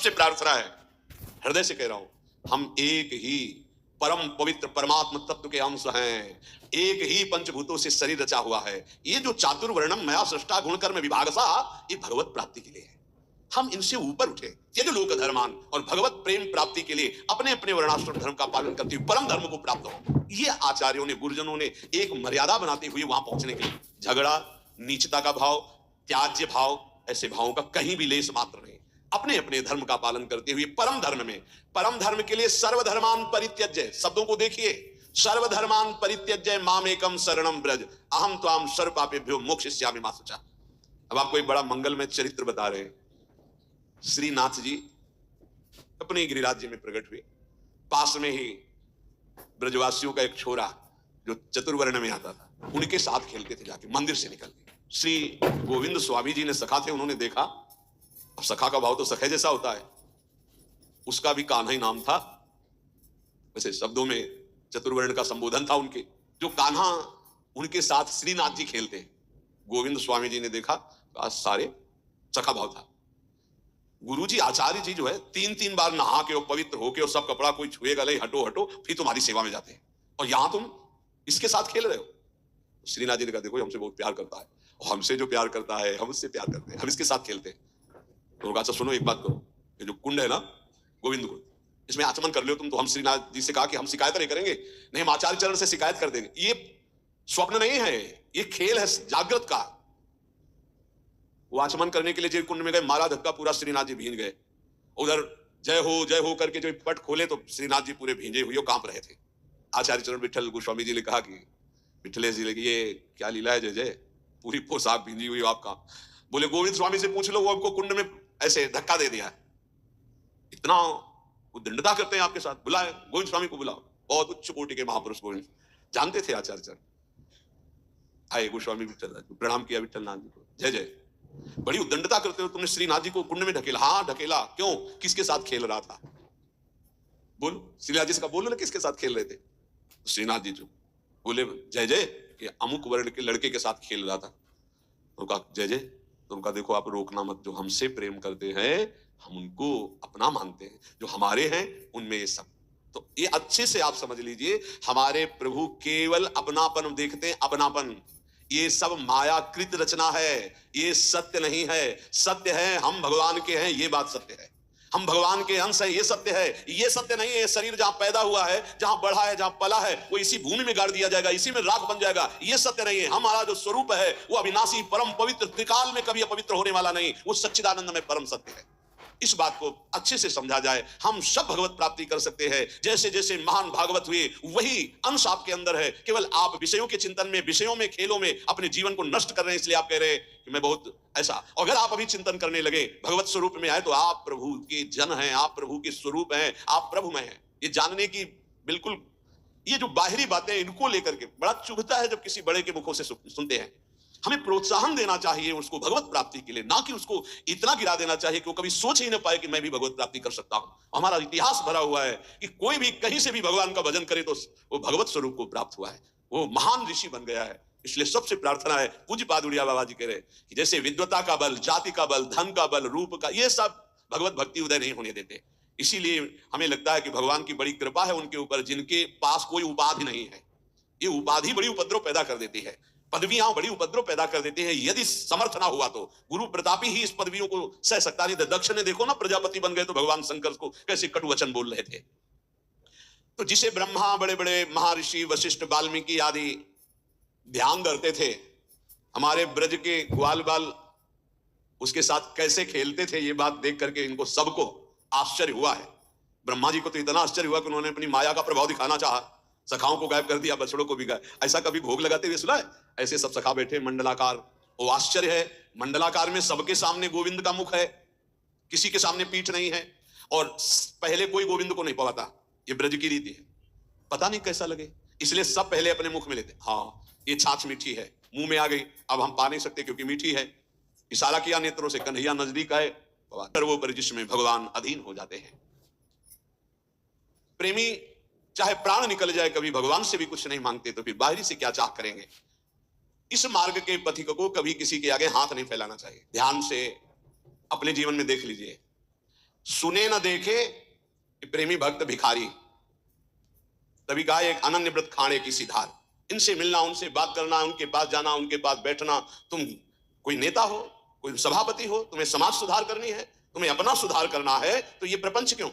से प्रार्थना है, हृदय से कह रहा हूं, हम एक ही परम पवित्र परमात्म तत्व के अंश हैं, एक ही पंचभूतों से शरीर रचा हुआ है। ये जो चातुर्वर्णम मया सृष्टा गुणकर्म विभागसा, ये भगवत प्राप्ति के लिए है। हम इनसे ऊपर उठे, यदि लोक धर्मान और भगवत प्रेम प्राप्ति के लिए अपने अपने वर्णाश्रम धर्म का पालन करते हुए परम धर्म को प्राप्त हो। ये आचार्यों ने, गुरुजनों ने एक मर्यादा बनाते हुए वहां पहुंचने के लिए, झगड़ा, नीचता का भाव, त्याज्य भाव, ऐसे भावों का कहीं भी लेस मात्र नहीं, अपने अपने धर्म का पालन करते हुए परम धर्म में, परम धर्म के लिए सर्वधर्मान परित्यज्य, शब्दों को देखिए, सर्वधर्मान परित्यज्य मामेकम शरणम ब्रज अहम त्वाम सर्व पापेभ्यो मोक्षयिष्यामि मा शुचा। अब आपको एक बड़ा मंगलमय चरित्र बता रहे हैं। श्रीनाथ जी अपने गिरिराज्य में प्रकट हुए, पास में ही ब्रजवासियों का एक छोरा जो चतुर्वर्ण में आता था, उनके साथ खेलते थे जाके मंदिर से निकल के। श्री गोविंद स्वामी जी ने सखा थे, उन्होंने देखा, अब सखा का भाव तो सखे जैसा होता है, उसका भी कान्हा ही नाम था, वैसे शब्दों में चतुर्वर्ण का संबोधन था उनके, जो कान्हा उनके साथ श्रीनाथ जी खेलते हैं। गोविंद स्वामी जी ने देखा, सारे सखा भाव था। गुरुजी आचार्य जी जो है 3-3 बार नहा के और पवित्र होके और सब कपड़ा कोई छुएगा नहीं, हटो हटो, फिर तुम्हारी सेवा में जाते हैं, और यहां तुम इसके साथ खेल रहे हो। श्रीनाथ जी ने कहा, देखो हमसे बहुत प्यार करता है, और हमसे जो प्यार करता है हम उससे प्यार करते हैं, हम इसके साथ खेलते हैं। तो कहा, सुनो एक बात करो, ये जो कुंड है ना गोविंद कुंड, इसमें आचमन कर लो तुम। तो हम श्रीनाथ जी से कहा कि हम शिकायत नहीं करेंगे, नहीं हम आचार्य चरण से शिकायत कर देंगे। ये स्वप्न नहीं है, ये खेल है जागृत का। वो आचमन करने के लिए जो कुंड में गए, मारा धक्का, पूरा श्रीनाथ जी भींज गए। उधर जय हो करके जो पट खोले तो श्रीनाथ जी पूरे भींजे हुए कांप रहे थे। आचार्य चरण विठल गोस्वामी जी ने कहा कि विठलेश जी, ये क्या लीला है जय जय, पूरी पोशाक भींजी हुई आपका। बोले गोविंद स्वामी से पूछ लो, वो आपको कुंड में ऐसे धक्का दे दिया, इतना वो दंडता करते हैं आपके साथ। बुलाए गोविंद स्वामी को, बुलाओ, बहुत उच्च कोटि के महापुरुष गोविंद, जानते थे आचार्य चरण। आए गोस्वामी विठल, प्रणाम किया विठल नाथ जी को, जय जय, बड़ी उद्दंडता करते हो, तुमने श्रीनाथ जी को कुंड में ढकेला। हाँ ढकेला, क्यों, किसके साथ खेल रहा था, बोलो। श्रीनाथ जी से कहा, बोलो ना किसके साथ खेल रहे थे। श्रीनाथ जी जो बोले जय जय, कि अमुक वर्ण के लड़के के साथ खेल रहा था। तो कहा जय जय, तो उनका देखो आप रोकना मत, जो हमसे प्रेम करते हैं हम उनको अपना मानते हैं, जो हमारे हैं उनमें ये सब। तो ये अच्छे से आप समझ लीजिए, हमारे प्रभु केवल अपनापन देखते हैं, अपनापन। ये सब मायाकृत रचना है, ये सत्य नहीं है। सत्य है हम भगवान के हैं, ये बात सत्य है, हम भगवान के अंश हैं, ये सत्य है। ये सत्य नहीं है शरीर जहां पैदा हुआ है, जहां बढ़ा है, जहां पला है, वो इसी भूमि में गाड़ दिया जाएगा, इसी में राख बन जाएगा, ये सत्य नहीं है। हमारा जो स्वरूप है वो अविनाशी, परम पवित्र, त्रिकाल में कभी अपवित्र होने वाला नहीं, वो सच्चिदानंद में परम सत्य है। इस बात को अच्छे से समझा जाए, हम सब भगवत प्राप्ति कर सकते हैं। जैसे जैसे महान भागवत हुए, वही अंश आपके अंदर है, केवल आप विषयों के चिंतन में, विषयों में, खेलों में अपने जीवन को नष्ट कर रहे हैं। इसलिए आप कह रहे हैं कि मैं बहुत ऐसा। अगर आप अभी चिंतन करने लगे, भगवत स्वरूप में आए, तो आप प्रभु के जन हैं, आप प्रभु के स्वरूप हैं, आप प्रभु में हैं। ये जानने की बिल्कुल, ये जो बाहरी बातें इनको लेकर के बड़ा चुभता है जब किसी बड़े के मुखों से सुनते हैं। हमें प्रोत्साहन देना चाहिए उसको भगवत प्राप्ति के लिए, ना कि उसको इतना गिरा देना चाहिए कि वो कभी सोच ही न पाए कि मैं भी भगवत प्राप्ति कर सकता हूं। हमारा इतिहास भरा हुआ है कि कोई भी कहीं से भी भगवान का भजन करे तो वो भगवत स्वरूप को प्राप्त हुआ है, वो महान ऋषि बन गया है। इसलिए सबसे प्रार्थना है, पूज्य पादुड़िया बाबा जी कह रहे कि जैसे विद्वता का बल, जाति का बल, धन का बल, रूप का, ये सब भगवत भक्ति उदय नहीं होने देते। इसीलिए हमें लगता है कि भगवान की बड़ी कृपा है उनके ऊपर, जिनके पास कोई उपाधि नहीं है। ये उपाधि बड़ी उपद्रव पैदा कर देती है, पदवियां बड़ी उपद्रव पैदा कर देते हैं। यदि समर्थ ना हुआ तो गुरु प्रतापी ही इस पदवियों को सह सकता नहीं। दक्ष ने देखो ना, प्रजापति बन गए तो भगवान शंकर को कैसे कटु वचन बोल रहे थे। तो जिसे ब्रह्मा, बड़े बड़े महर्षि वशिष्ठ, वाल्मीकि आदि ध्यान करते थे, हमारे ब्रज के ग्वाल बाल उसके साथ कैसे खेलते थे, ये बात देख करके इनको सबको आश्चर्य हुआ है। ब्रह्मा जी को तो इतना आश्चर्य हुआ कि उन्होंने अपनी माया का प्रभाव दिखाना चाहा, सखाओं को गायब कर दिया, बछड़ों को भी गायब। ऐसा कभी भोग लगाते हुए सुना है? ऐसे सब सखा बैठे मंडलाकार। वो आश्चर्य है, मंडलाकार में सबके सामने गोविंद का मुख है, किसी के सामने पीठ नहीं है, और पहले कोई गोविंद को नहीं पाता। ये ब्रज की रीति है, पता नहीं कैसा लगे, इसलिए सब पहले अपने मुख में लेते। हाँ ये छाछ मीठी है, मुंह में आ गई, अब हम पा नहीं सकते क्योंकि मीठी है। इशारा किया नेत्रों से, कन्हैया नजदीक आए, सर्वोपरि जिसमें भगवान अधीन हो जाते हैं। प्रेमी चाहे प्राण निकल जाए, कभी भगवान से भी कुछ नहीं मांगते, तो फिर बाहरी से क्या चाह करेंगे। इस मार्ग के पथिक को कभी किसी के आगे हाथ नहीं फैलाना चाहिए। ध्यान से अपने जीवन में देख लीजिए, सुने न देखे प्रेमी भक्त भिखारी। तभी कहा एक अनन्य व्रत खाने की सिधार। इनसे मिलना, उनसे बात करना, उनके पास जाना, उनके पास बैठना। तुम कोई नेता हो, कोई सभापति हो, तुम्हें समाज सुधार करनी है, तुम्हें अपना सुधार करना है, तो ये प्रपंच क्यों?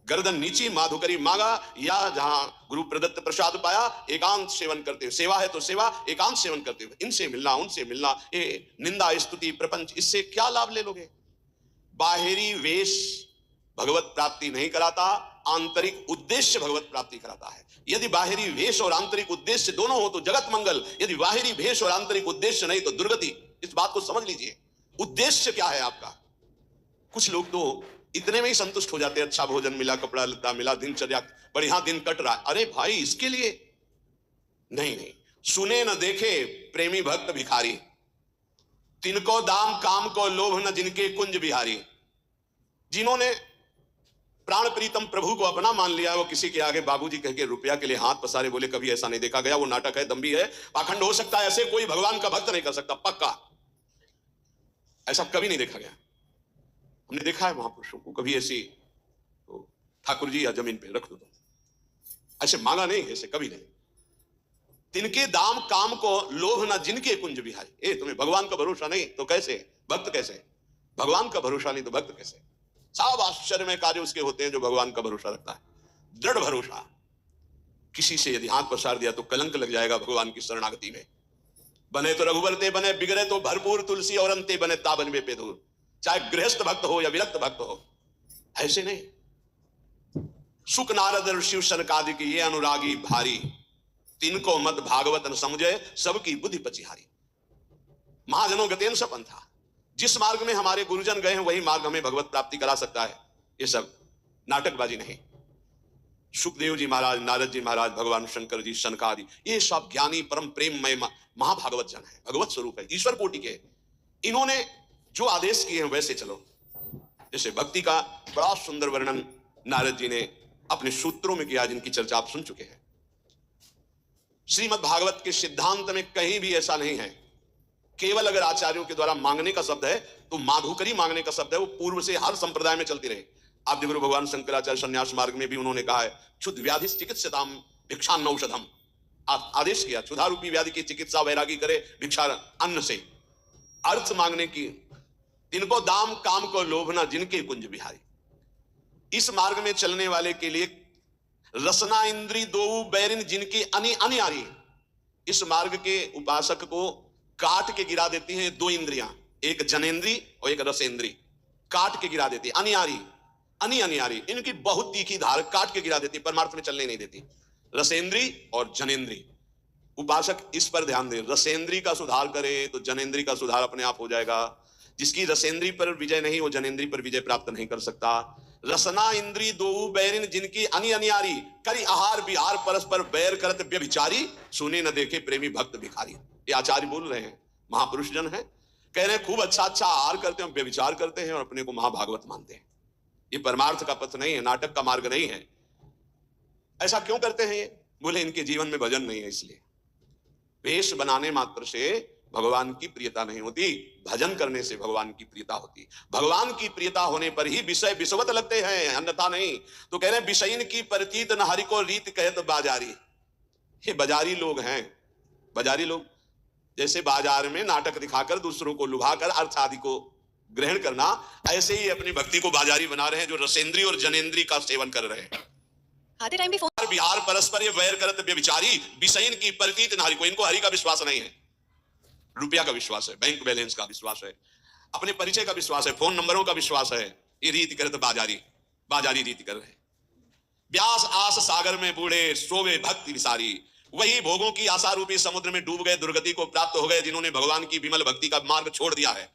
गर्दन नीची माधुकरी मांगा, या जहां गुरु प्रदत्त प्रसाद पाया एकांत सेवन करते हुए। सेवा है तो सेवा, एकांत सेवन करते हुए। इनसे मिलना, उनसे मिलना, ये निंदा स्तुति प्रपंच, इससे क्या लाभ ले लोगे? बाहरी वेश भगवत प्राप्ति नहीं कराता, आंतरिक उद्देश्य भगवत प्राप्ति कराता है। यदि बाहरी वेश और आंतरिक उद्देश्य दोनों हो तो जगत मंगल, यदि बाहरी वेश और आंतरिक उद्देश्य नहीं तो दुर्गति। इस बात को समझ लीजिए। उद्देश्य क्या है आपका? कुछ लोग तो इतने में ही संतुष्ट हो जाते हैं, अच्छा भोजन मिला, कपड़ा लत्ता मिला, दिनचर्या बढ़िया दिन कट रहा है। अरे भाई, इसके लिए नहीं नहीं। सुने न देखे प्रेमी भक्त भिखारी, तिनको दाम काम को लोभ न जिनके कुंज बिहारी। जिन्होंने प्राण प्रीतम प्रभु को अपना मान लिया, वो किसी के आगे बाबूजी कह के रुपया के लिए हाथ पसारे, बोले कभी ऐसा नहीं देखा गया। वो नाटक है, दम्भी है, पाखंड हो सकता है। ऐसे कोई भगवान का भक्त नहीं कर सकता, पक्का। ऐसा कभी नहीं देखा गया। हमने देखा है महापुरुषों को, कभी ऐसी तो ठाकुर जी या जमीन पे रख दो, ऐसे मांगा नहीं, ऐसे कभी नहीं। तिनके दाम काम को लोभ न जिनके कुंज बिहारी। ए, तुम्हें भगवान का भरोसा नहीं तो कैसे भक्त? कैसे भगवान का भरोसा नहीं तो भक्त कैसे? सब आश्चर्यमय कार्य उसके होते हैं जो भगवान का भरोसा रखता है। दृढ़ भरोसा। किसी से यदि हाथ पसार दिया तो कलंक लग जाएगा भगवान की शरणागति में। बने तो रघुबर ते बने, बिगड़े तो भरपूर तुलसी और अंते बने ताबन में पे दूर। चाहे गृहस्थ भक्त हो या विरक्त भक्त हो, ऐसे नहीं। सुख नारद शिव सनकादि की ये अनुरागी भारी, तिनको मत भागवत न समझे सबकी बुद्धि पचिहारी। महाजनों गतेन सपन था। जिस मार्ग में हमारे गुरुजन गए हैं वही मार्ग हमें भगवत प्राप्ति करा सकता है। ये सब नाटकबाजी नहीं। सुखदेव जी महाराज, नारद जी महाराज, भगवान शंकर जी, सनकादि, ये सब ज्ञानी परम प्रेममय महाभागवत जन है, भगवत स्वरूप है, ईश्वर कोटि के। इन्होंने जो आदेश किए हैं वैसे चलो। जैसे भक्ति का बड़ा सुंदर वर्णन नारद जी ने अपने सूत्रों में किया, जिनकी चर्चा आप सुन चुके हैं। श्रीमद् भागवत के सिद्धांत में कहीं भी ऐसा नहीं है। केवल अगर आचार्यों के द्वारा मांगने का शब्द है तो माधुकरी मांगने का शब्द है, वो पूर्व से हर संप्रदाय में चलती रहे। आद्य गुरु भगवान शंकराचार्य संन्यास मार्ग में भी उन्होंने कहा है, क्षुद्ध व्याधि चिकित्सताम भिक्षान्न औषधम। आदेश किया, क्षुधा रूपी व्याधि की चिकित्सा वैरागी करे भिक्षा अन्न से। अर्थ मांगने की, इनको दाम काम को लोभना जिनके कुंज बिहारी। इस मार्ग में चलने वाले के लिए रसना इंद्री दो बैरिन जिनकी अनियारी। इस मार्ग के उपासक को काट के गिरा देती हैं दो इंद्रियां, एक जनेंद्री और एक रसेंद्री। काट के गिरा देती, अनियारी अनियारी, इनकी बहुत तीखी धार काट के गिरा देती, परमार्थ में चलने नहीं देती। रसेंद्री और जनेंद्री। उपासक इस पर ध्यान दे। रसेंद्री का सुधार करे तो जनेंद्री का सुधार अपने आप हो जाएगा। जिसकी रसेंद्री पर विजय नहीं, वो जनेंद्री पर विजय प्राप्त नहीं कर सकता। रसना इंद्री दो बैरिन जिनकी अनियारी, करी आहार विहार परस्पर बैर करत व्यभिचारी, सुने न देखे प्रेमी भक्त भिखारी। ये आचार्य बोल रहे हैं, महापुरुष जन है, कह रहे हैं खूब अच्छा अच्छा आहार करते हैं, व्यभिचार करते हैं और अपने को महाभागवत मानते हैं। ये परमार्थ का पथ नहीं है, नाटक का मार्ग नहीं है। ऐसा क्यों करते हैं ये? बोले इनके जीवन में भजन नहीं है, इसलिए। वेश बनाने मात्र से भगवान की प्रियता नहीं होती, भजन करने से भगवान की प्रियता होती। भगवान की प्रियता होने पर ही विषय विषवत लगते हैं, अन्यथा नहीं। तो कह रहे हैं विषयीन की परितीत न हरि को रीत कहे तो बाजारी। ये बाजारी लोग हैं। बाजारी लोग जैसे बाजार में नाटक दिखाकर दूसरों को लुभाकर अर्थ आदि को ग्रहण करना, ऐसे ही अपनी भक्ति को बाजारी बना रहे हैं, जो रसेंद्री और जनेंद्री का सेवन कर रहे हैं। आधे टाइम भी फोन बिहार परस्पर ये वैर करत व्यभिचारी, विषयीन की परितीत न हरि को। इनको हरि का विश्वास नहीं है, रुपया का विश्वास है, बैंक बैलेंस का विश्वास है, अपने परिचय का विश्वास है, फोन नंबरों का विश्वास है। ये रीति करते बाजारी रीति कर रहे हैं। व्यास आस सागर में बूढ़े सोवे भक्ति विसारी। वही भोगों की आशा रूपी समुद्र में डूब गए, दुर्गति को प्राप्त हो गए, जिन्होंने भगवान की विमल भक्ति का मार्ग छोड़ दिया है।